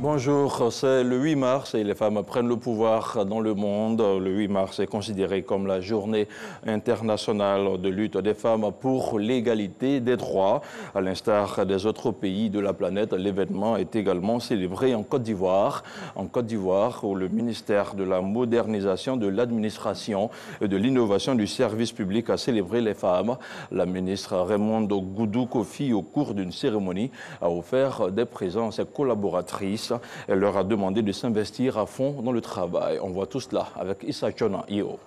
Bonjour, c'est le 8 mars et les femmes prennent le pouvoir dans le monde. Le 8 mars est considéré comme la journée internationale de lutte des femmes pour l'égalité des droits. À l'instar des autres pays de la planète, l'événement est également célébré en Côte d'Ivoire. En Côte d'Ivoire, où le ministère de la modernisation de l'administration et de l'innovation du service public a célébré les femmes. La ministre Raymonde Goudou Kofi, au cours d'une cérémonie, a offert des présents à ses collaboratrices. Elle leur a demandé de s'investir à fond dans le travail. On voit tout cela avec Issa Chona Io.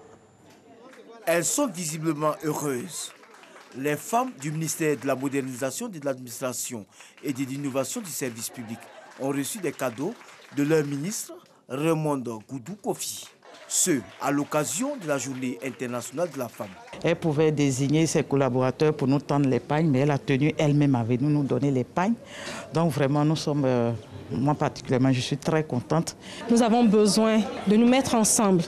Elles sont visiblement heureuses. Les femmes du ministère de la modernisation de l'administration et de l'innovation du service public ont reçu des cadeaux de leur ministre Raymonde Goudou Kofi. Ce, à l'occasion de la journée internationale de la femme. Elle pouvait désigner ses collaborateurs pour nous tendre les pagnes, mais elle a tenu elle-même avec nous donner les pagnes. Donc vraiment, nous sommes, moi particulièrement, je suis très contente. Nous avons besoin de nous mettre ensemble,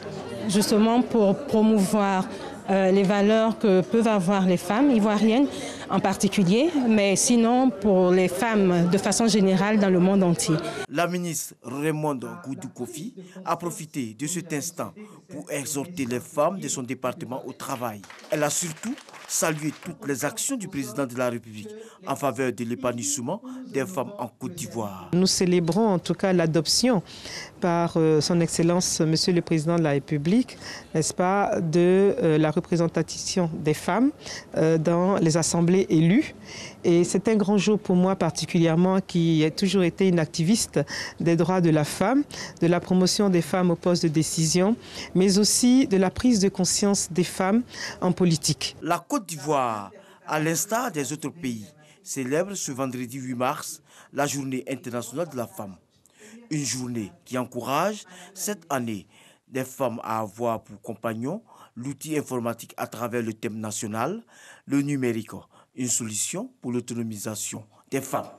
justement pour promouvoir les valeurs que peuvent avoir les femmes ivoiriennes en particulier, mais sinon pour les femmes de façon générale dans le monde entier. La ministre Raymonde Goudou Kofi a profité de cet instant pour exhorter les femmes de son département au travail. Elle a surtout salué toutes les actions du président de la République en faveur de l'épanouissement des femmes en Côte d'Ivoire. Nous célébrons en tout cas l'adoption par son Excellence Monsieur le Président de la République, n'est-ce pas, de la représentation des femmes dans les assemblées élues. Et c'est un grand jour pour moi particulièrement, qui ai toujours été une activiste des droits de la femme, de la promotion des femmes au poste de décision, mais aussi de la prise de conscience des femmes en politique. La Côte d'Ivoire, à l'instar des autres pays, célèbre ce vendredi 8 mars la journée internationale de la femme. Une journée qui encourage cette année des femmes à avoir pour compagnon l'outil informatique à travers le thème national, le numérique, une solution pour l'autonomisation des femmes.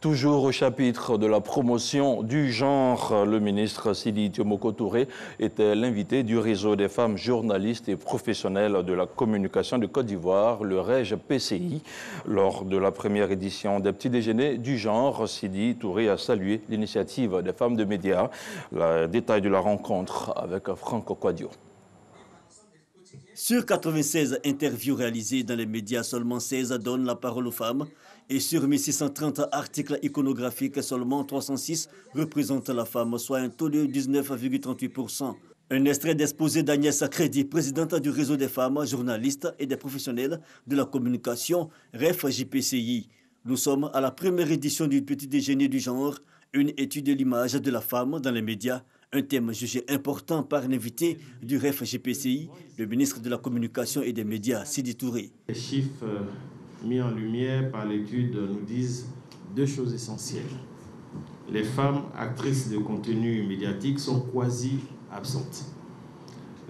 Toujours au chapitre de la promotion du genre, le ministre Sidi Thiomoko Touré était l'invité du réseau des femmes journalistes et professionnelles de la communication de Côte d'Ivoire, le REG-PCI. Lors de la première édition des petits déjeuners du genre, Sidi Touré a salué l'initiative des femmes de médias. Le détail de la rencontre avec Franck Quadio. Sur 96 interviews réalisées dans les médias, seulement 16 donnent la parole aux femmes. Et sur 1630 articles iconographiques, seulement 306 représentent la femme, soit un taux de 19,38%. Un extrait d'exposé d'Agnès Crédit, présidente du réseau des femmes, journalistes et des professionnels de la communication, REF-JPCI. Nous sommes à la première édition du petit déjeuner du genre, une étude de l'image de la femme dans les médias. Un thème jugé important par un invité du REF-JPCI, le ministre de la Communication et des Médias, Sidi Touré. Les chiffres mis en lumière par l'étude nous disent deux choses essentielles. Les femmes actrices de contenu médiatique sont quasi absentes.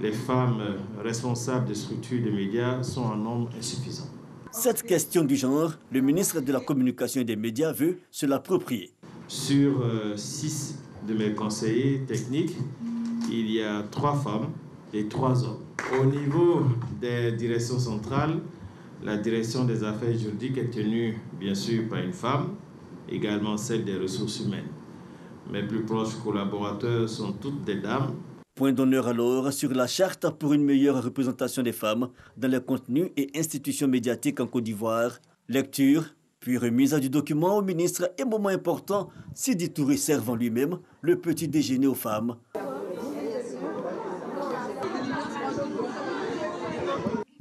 Les femmes responsables de structures de médias sont en nombre insuffisant. Cette question du genre, le ministre de la Communication et des Médias veut se l'approprier. Sur 6 de mes conseillers techniques, il y a 3 femmes et 3 hommes. Au niveau des directions centrales, la direction des affaires juridiques est tenue bien sûr par une femme, également celle des ressources humaines. Mes plus proches collaborateurs sont toutes des dames. Point d'honneur alors sur la charte pour une meilleure représentation des femmes dans les contenus et institutions médiatiques en Côte d'Ivoire. Lecture, puis remise du document au ministre et moment important, Sidi Touré servant lui-même le petit déjeuner aux femmes.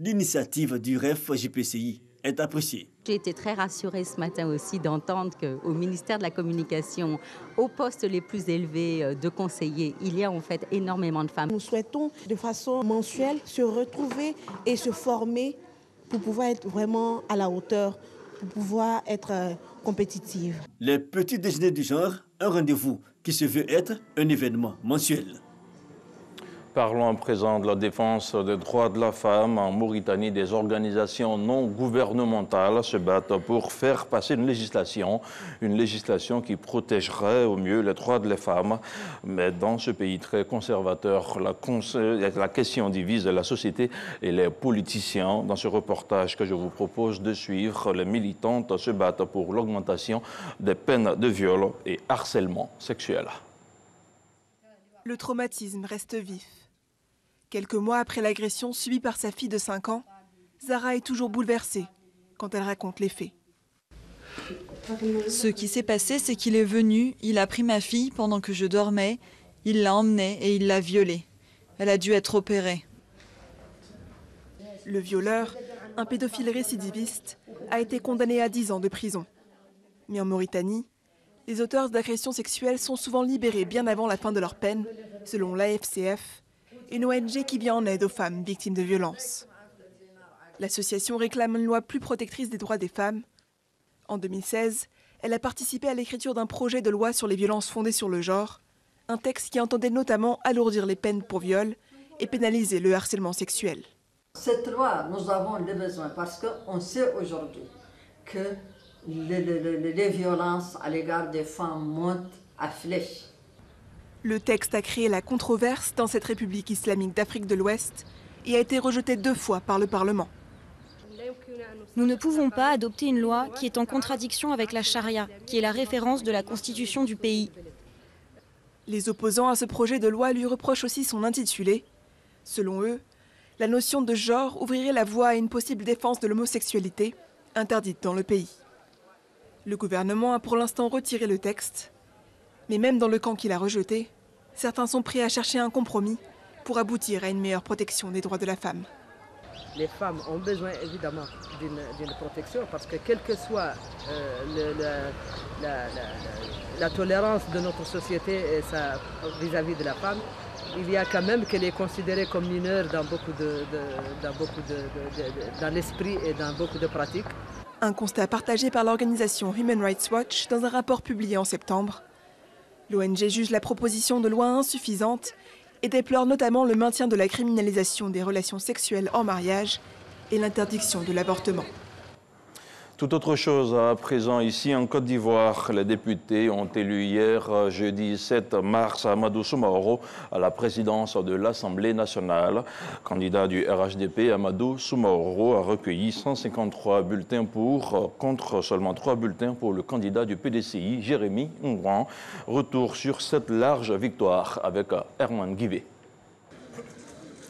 L'initiative du REF-JPCI est appréciée. J'ai été très rassurée ce matin aussi d'entendre qu'au ministère de la Communication, aux postes les plus élevés de conseillers, il y a en fait énormément de femmes. Nous souhaitons de façon mensuelle se retrouver et se former pour pouvoir être vraiment à la hauteur, pour pouvoir être compétitive. Les petits déjeuners du genre, un rendez-vous qui se veut être un événement mensuel. Parlons à présent de la défense des droits de la femme. En Mauritanie, des organisations non gouvernementales se battent pour faire passer une législation qui protégerait au mieux les droits des femmes. Mais dans ce pays très conservateur, la question divise la société et les politiciens. Dans ce reportage que je vous propose de suivre, les militantes se battent pour l'augmentation des peines de viol et harcèlement sexuel. Le traumatisme reste vif. Quelques mois après l'agression subie par sa fille de 5 ans, Zara est toujours bouleversée quand elle raconte les faits. Ce qui s'est passé, c'est qu'il est venu, il a pris ma fille pendant que je dormais, il l'a emmenée et il l'a violée. Elle a dû être opérée. Le violeur, un pédophile récidiviste, a été condamné à 10 ans de prison. Mais en Mauritanie, les auteurs d'agressions sexuelles sont souvent libérés bien avant la fin de leur peine, selon l'AFCF, une ONG qui vient en aide aux femmes victimes de violences. L'association réclame une loi plus protectrice des droits des femmes. En 2016, elle a participé à l'écriture d'un projet de loi sur les violences fondées sur le genre, un texte qui entendait notamment alourdir les peines pour viol et pénaliser le harcèlement sexuel. Cette loi, nous avons le besoin parce qu'on sait aujourd'hui que les violences à l'égard des femmes montent à flèche. Le texte a créé la controverse dans cette République islamique d'Afrique de l'Ouest et a été rejeté 2 fois par le Parlement. Nous ne pouvons pas adopter une loi qui est en contradiction avec la charia, qui est la référence de la constitution du pays. Les opposants à ce projet de loi lui reprochent aussi son intitulé. Selon eux, la notion de genre ouvrirait la voie à une possible défense de l'homosexualité, interdite dans le pays. Le gouvernement a pour l'instant retiré le texte. Mais même dans le camp qu'il a rejeté, certains sont prêts à chercher un compromis pour aboutir à une meilleure protection des droits de la femme. Les femmes ont besoin évidemment d'une protection parce que quelle que soit la tolérance de notre société vis-à-vis de la femme, il y a quand même qu'elle est considérée comme mineure dans dans l'esprit et dans beaucoup de pratiques. Un constat partagé par l'organisation Human Rights Watch dans un rapport publié en septembre. L'ONG juge la proposition de loi insuffisante et déplore notamment le maintien de la criminalisation des relations sexuelles en mariage et l'interdiction de l'avortement. Tout autre chose à présent ici en Côte d'Ivoire. Les députés ont élu hier, jeudi 7 mars, Amadou Soumaoro à la présidence de l'Assemblée nationale. Candidat du RHDP, Amadou Soumaoro a recueilli 153 bulletins pour, contre seulement 3 bulletins pour le candidat du PDCI, Jérémy Ngouan. Retour sur cette large victoire avec Herman Guivet.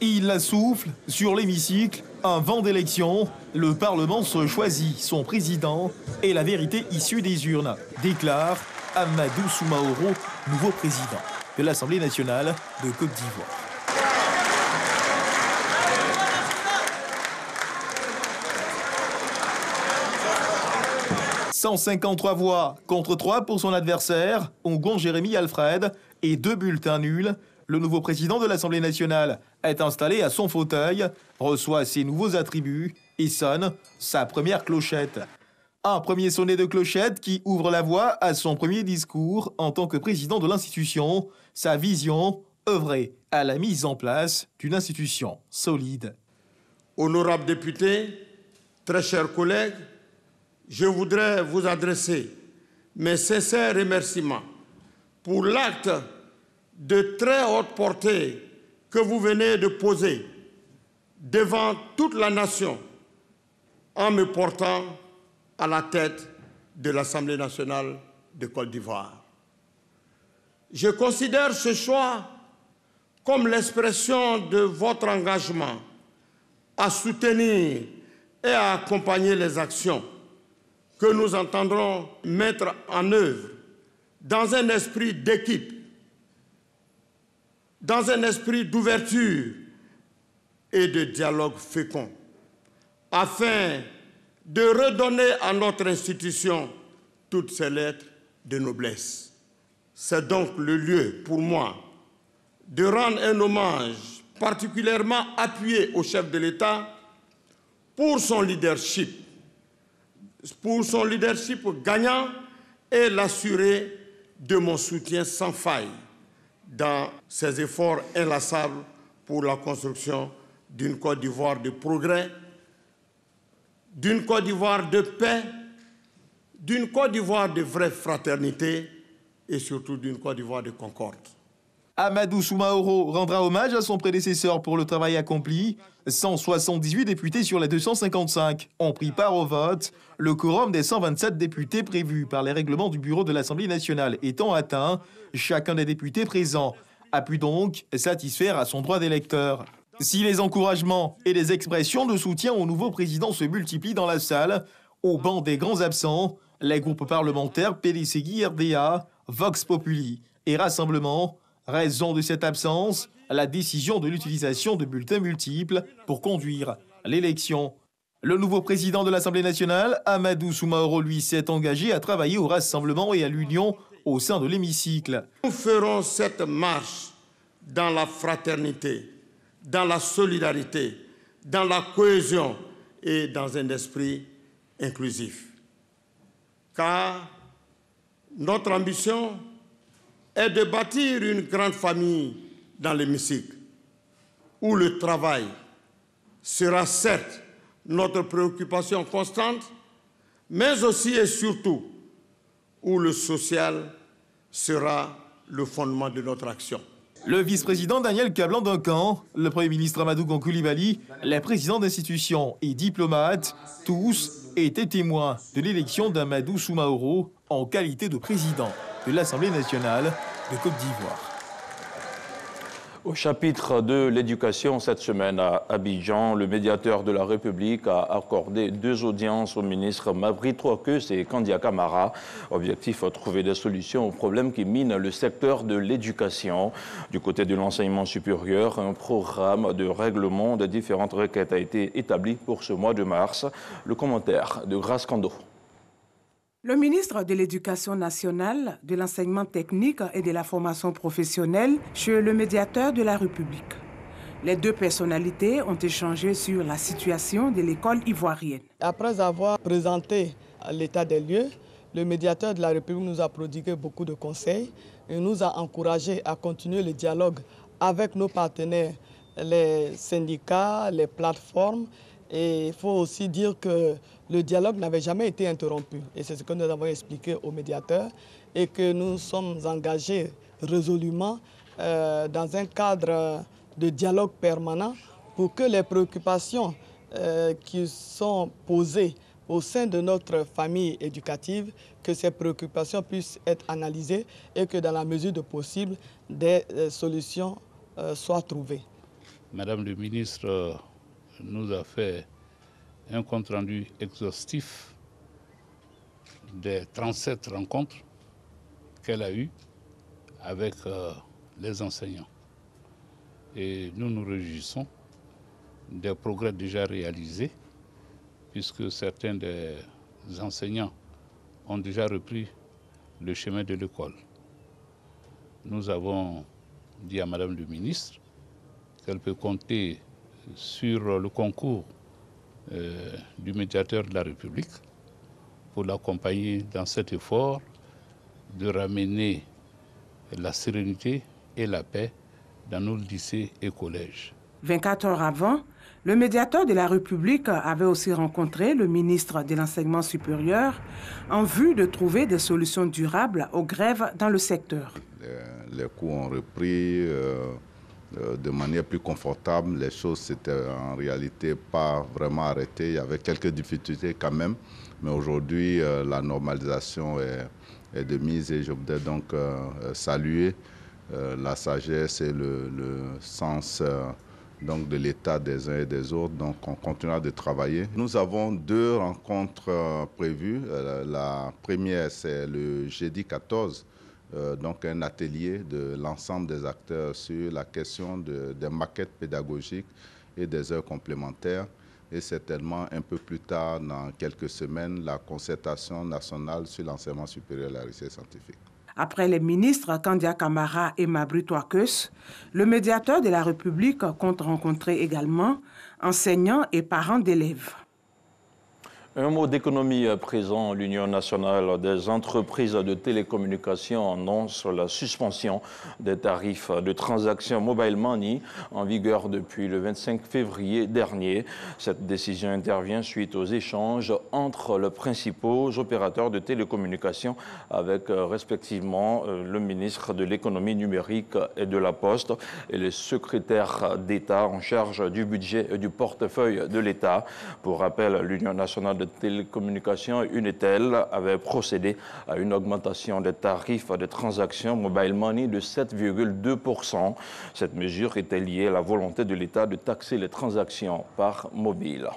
Il souffle sur l'hémicycle, un vent d'élection. Le Parlement se choisit son président et la vérité issue des urnes, déclare Amadou Soumaoro, nouveau président de l'Assemblée nationale de Côte d'Ivoire. « 153 voix contre 3 pour son adversaire, Ongon Jérémy Alfred, et 2 bulletins nuls. Le nouveau président de l'Assemblée nationale est installé à son fauteuil, reçoit ses nouveaux attributs et sonne sa première clochette. Un premier sonnet de clochette qui ouvre la voie à son premier discours en tant que président de l'institution. Sa vision, œuvrer à la mise en place d'une institution solide. Honorables députés, très chers collègues, je voudrais vous adresser mes sincères remerciements pour l'acte de très haute portée que vous venez de poser devant toute la nation en me portant à la tête de l'Assemblée nationale de Côte d'Ivoire. Je considère ce choix comme l'expression de votre engagement à soutenir et à accompagner les actions que nous entendrons mettre en œuvre dans un esprit d'équipe, dans un esprit d'ouverture et de dialogue fécond, afin de redonner à notre institution toutes ses lettres de noblesse. C'est donc le lieu pour moi de rendre un hommage particulièrement appuyé au chef de l'État pour son leadership gagnant et l'assurer de mon soutien sans faille dans ses efforts inlassables pour la construction d'une Côte d'Ivoire de progrès, d'une Côte d'Ivoire de paix, d'une Côte d'Ivoire de vraie fraternité et surtout d'une Côte d'Ivoire de concorde. Amadou Soumaoro rendra hommage à son prédécesseur pour le travail accompli. 178 députés sur les 255 ont pris part au vote. Le quorum des 127 députés prévus par les règlements du bureau de l'Assemblée nationale étant atteint, chacun des députés présents a pu donc satisfaire à son droit d'électeur. Si les encouragements et les expressions de soutien au nouveau président se multiplient dans la salle, au banc des grands absents, les groupes parlementaires PDCI, RDA, Vox Populi et Rassemblement, raison de cette absence, la décision de l'utilisation de bulletins multiples pour conduire l'élection. Le nouveau président de l'Assemblée nationale, Amadou Soumaoro, lui, s'est engagé à travailler au rassemblement et à l'union au sein de l'hémicycle. Nous ferons cette marche dans la fraternité, dans la solidarité, dans la cohésion et dans un esprit inclusif. Car notre ambition est de bâtir une grande famille dans l'hémicycle, où le travail sera certes notre préoccupation constante, mais aussi et surtout où le social sera le fondement de notre action. Le vice-président Daniel Kablan-Duncan, le premier ministre Amadou Gon Coulibaly, les présidents d'institutions et diplomates, tous étaient témoins de l'élection d'Amadou Soumaoro en qualité de président de l'Assemblée nationale de Côte d'Ivoire. Au chapitre de l'éducation, cette semaine à Abidjan, le médiateur de la République a accordé 2 audiences aux ministres Mabry Troakeus et Kandia Camara. Objectif, trouver des solutions aux problèmes qui minent le secteur de l'éducation. Du côté de l'enseignement supérieur, un programme de règlement de différentes requêtes a été établi pour ce mois de mars. Le commentaire de Grace Kando. Le ministre de l'Éducation nationale, de l'enseignement technique et de la formation professionnelle chez le médiateur de la République. Les 2 personnalités ont échangé sur la situation de l'école ivoirienne. Après avoir présenté l'état des lieux, le médiateur de la République nous a prodigué beaucoup de conseils et nous a encouragés à continuer le dialogue avec nos partenaires, les syndicats, les plateformes. Et il faut aussi dire que le dialogue n'avait jamais été interrompu. Et c'est ce que nous avons expliqué aux médiateurs et que nous sommes engagés résolument dans un cadre de dialogue permanent pour que les préoccupations qui sont posées au sein de notre famille éducative, que ces préoccupations puissent être analysées et que dans la mesure du possible, des solutions soient trouvées. Madame le ministre nous a fait un compte-rendu exhaustif des 37 rencontres qu'elle a eues avec les enseignants. Et nous nous réjouissons des progrès déjà réalisés, puisque certains des enseignants ont déjà repris le chemin de l'école. Nous avons dit à Madame le ministre qu'elle peut compter sur le concours du médiateur de la République pour l'accompagner dans cet effort de ramener la sérénité et la paix dans nos lycées et collèges. 24 heures avant, le médiateur de la République avait aussi rencontré le ministre de l'Enseignement supérieur en vue de trouver des solutions durables aux grèves dans le secteur. Les cours ont repris de manière plus confortable. Les choses s'étaient en réalité pas vraiment arrêtées. Il y avait quelques difficultés quand même, mais aujourd'hui la normalisation est de mise et je voudrais donc saluer la sagesse et le sens donc de l'état des uns et des autres. Donc on continuera de travailler. Nous avons 2 rencontres prévues. La première, c'est le jeudi 14, donc un atelier de l'ensemble des acteurs sur la question des maquettes pédagogiques et des heures complémentaires. Et certainement un peu plus tard, dans quelques semaines, la concertation nationale sur l'enseignement supérieur et la recherche scientifique. Après les ministres Kandia Camara et Mabry Troakeus, le médiateur de la République compte rencontrer également enseignants et parents d'élèves. Un mot d'économie à présent. L'Union nationale des entreprises de télécommunications annonce la suspension des tarifs de transaction mobile money en vigueur depuis le 25 février dernier. Cette décision intervient suite aux échanges entre les principaux opérateurs de télécommunications avec respectivement le ministre de l'économie numérique et de la Poste et les secrétaires d'État en charge du budget et du portefeuille de l'État. Pour rappel, l'Union nationale de télécommunications, Unitel, avait procédé à une augmentation des tarifs des transactions mobile money de 7,2%. Cette mesure était liée à la volonté de l'État de taxer les transactions par mobile.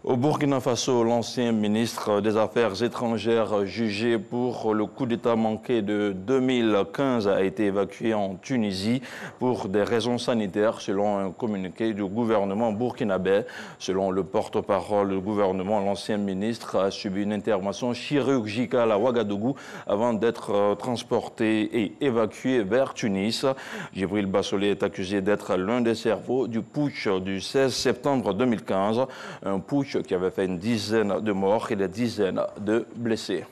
Au Burkina Faso, l'ancien ministre des Affaires étrangères jugé pour le coup d'État manqué de 2015 a été évacué en Tunisie pour des raisons sanitaires, selon un communiqué du gouvernement burkinabé. Selon le porte-parole du gouvernement, l'ancien ministre a subi une intervention chirurgicale à Ouagadougou avant d'être transporté et évacué vers Tunis. Djibril Bassolé est accusé d'être l'un des cerveaux du putsch du 16 septembre 2015, un putsch qui avait fait une dizaine de morts et des dizaines de blessés.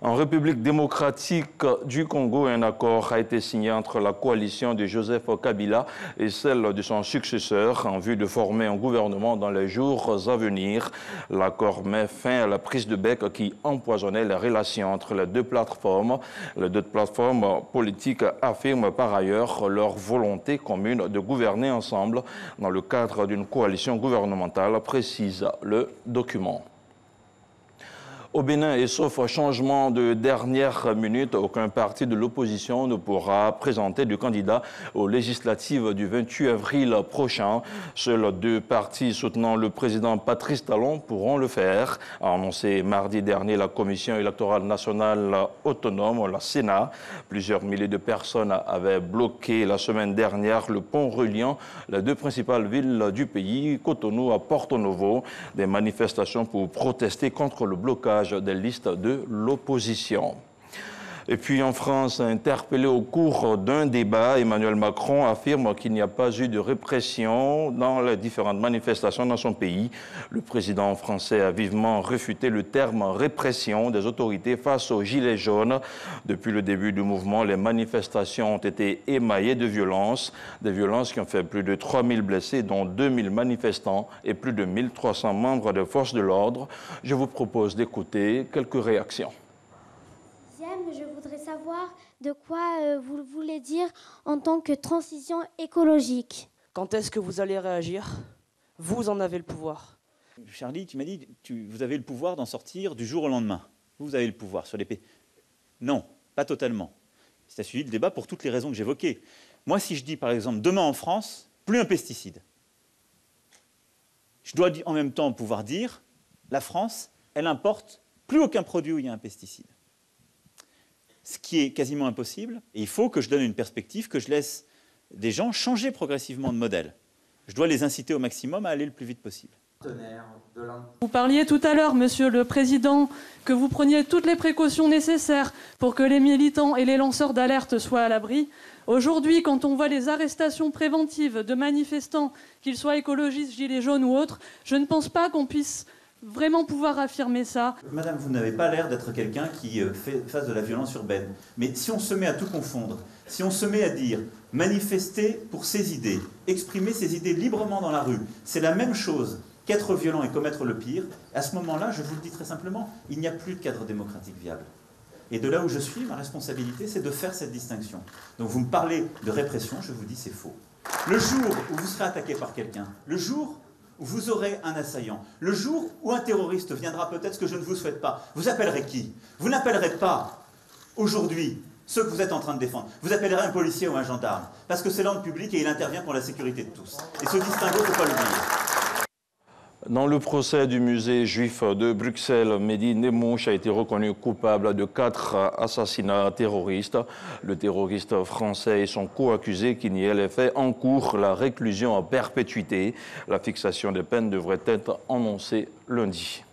En République démocratique du Congo, un accord a été signé entre la coalition de Joseph Kabila et celle de son successeur en vue de former un gouvernement dans les jours à venir. L'accord met fin à la prise de bec qui empoisonnait les relations entre les deux plateformes. Les deux plateformes politiques affirment par ailleurs leur volonté commune de gouverner ensemble dans le cadre d'une coalition gouvernementale, précise le document. Au Bénin, et sauf changement de dernière minute, aucun parti de l'opposition ne pourra présenter de candidat aux législatives du 28 avril prochain. Seuls deux partis soutenant le président Patrice Talon pourront le faire, a annoncé mardi dernier la Commission électorale nationale autonome, la Sénat. Plusieurs milliers de personnes avaient bloqué la semaine dernière le pont reliant les deux principales villes du pays, Cotonou à Porto Novo. Des manifestations pour protester contre le blocage des listes de l'opposition. Et puis en France, interpellé au cours d'un débat, Emmanuel Macron affirme qu'il n'y a pas eu de répression dans les différentes manifestations dans son pays. Le président français a vivement refuté le terme répression des autorités face aux gilets jaunes. Depuis le début du mouvement, les manifestations ont été émaillées de violences, des violences qui ont fait plus de 3000 blessés, dont 2000 manifestants et plus de 1300 membres des forces de l'ordre. Je vous propose d'écouter quelques réactions. Je voudrais savoir de quoi vous voulez dire en tant que transition écologique. Quand est-ce que vous allez réagir? Vous en avez le pouvoir. Charlie, tu m'as dit, vous avez le pouvoir d'en sortir du jour au lendemain. Vous avez le pouvoir sur l'épée. Non, pas totalement. C'est suivi le débat pour toutes les raisons que j'évoquais. Moi, si je dis, par exemple, demain en France, plus un pesticide, je dois en même temps pouvoir dire, la France, elle importe plus aucun produit où il y a un pesticide. Ce qui est quasiment impossible, et il faut que je donne une perspective, que je laisse des gens changer progressivement de modèle. Je dois les inciter au maximum à aller le plus vite possible. Vous parliez tout à l'heure, Monsieur le Président, que vous preniez toutes les précautions nécessaires pour que les militants et les lanceurs d'alerte soient à l'abri. Aujourd'hui, quand on voit les arrestations préventives de manifestants, qu'ils soient écologistes, gilets jaunes ou autres, je ne pense pas qu'on puisse vraiment pouvoir affirmer ça. Madame, vous n'avez pas l'air d'être quelqu'un qui fasse de la violence urbaine. Mais si on se met à tout confondre, si on se met à dire manifester pour ses idées, exprimer ses idées librement dans la rue, c'est la même chose qu'être violent et commettre le pire, à ce moment-là, je vous le dis très simplement, il n'y a plus de cadre démocratique viable. Et de là où je suis, ma responsabilité, c'est de faire cette distinction. Donc vous me parlez de répression, je vous dis c'est faux. Le jour où vous serez attaqué par quelqu'un, le jour où vous aurez un assaillant, le jour où un terroriste viendra peut-être, ce que je ne vous souhaite pas, vous appellerez qui? Vous n'appellerez pas, aujourd'hui, ceux que vous êtes en train de défendre. Vous appellerez un policier ou un gendarme, parce que c'est l'ordre public et il intervient pour la sécurité de tous. Et ce distinguo, il ne faut pas l'oublier. Dans le procès du musée juif de Bruxelles, Mehdi Nemmouche a été reconnu coupable de 4 assassinats terroristes. Le terroriste français et son co-accusé qui niait les faits encourent la réclusion à perpétuité. La fixation des peines devrait être annoncée lundi.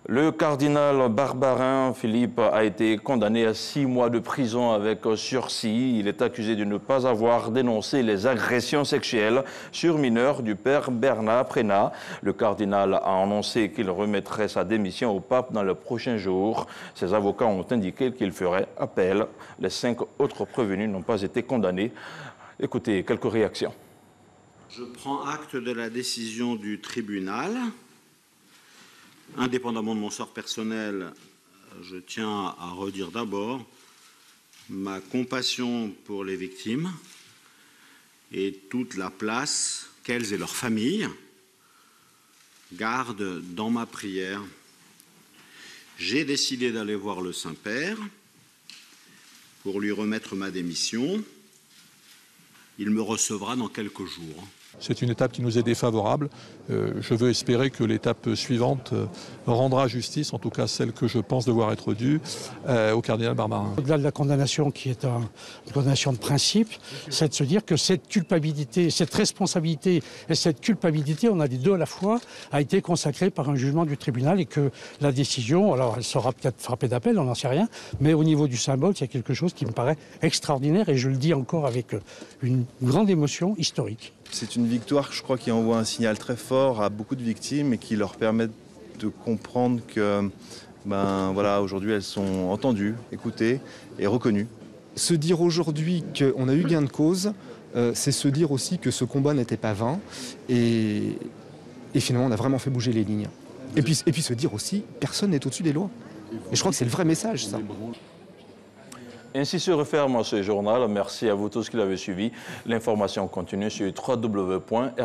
Le cardinal Barbarin Philippe a été condamné à 6 mois de prison avec sursis. Il est accusé de ne pas avoir dénoncé les agressions sexuelles sur mineurs du père Bernard Prénat. Le cardinal a annoncé qu'il remettrait sa démission au pape dans les prochains jours. Ses avocats ont indiqué qu'il ferait appel. Les 5 autres prévenus n'ont pas été condamnés. Écoutez, quelques réactions. Je prends acte de la décision du tribunal. Indépendamment de mon sort personnel, je tiens à redire d'abord ma compassion pour les victimes et toute la place qu'elles et leurs familles gardent dans ma prière. J'ai décidé d'aller voir le Saint-Père pour lui remettre ma démission. Il me recevra dans quelques jours. C'est une étape qui nous est défavorable. Je veux espérer que l'étape suivante rendra justice, en tout cas celle que je pense devoir être due, au cardinal Barbarin. Au-delà de la condamnation qui est une condamnation de principe, c'est de se dire que cette culpabilité, cette responsabilité et cette culpabilité, on a les deux à la fois, a été consacrée par un jugement du tribunal et que la décision, alors elle sera peut-être frappée d'appel, on n'en sait rien, mais au niveau du symbole, c'est quelque chose qui me paraît extraordinaire et je le dis encore avec une grande émotion historique. C'est une victoire, je crois, qui envoie un signal très fort à beaucoup de victimes et qui leur permet de comprendre que, voilà, aujourd'hui, elles sont entendues, écoutées et reconnues. Se dire aujourd'hui qu'on a eu gain de cause, c'est se dire aussi que ce combat n'était pas vain et finalement, on a vraiment fait bouger les lignes. Et puis se dire aussi, personne n'est au-dessus des lois. Et je crois que c'est le vrai message, ça. Ainsi se referme ce journal. Merci à vous tous qui l'avez suivi. L'information continue sur www.rti.ci.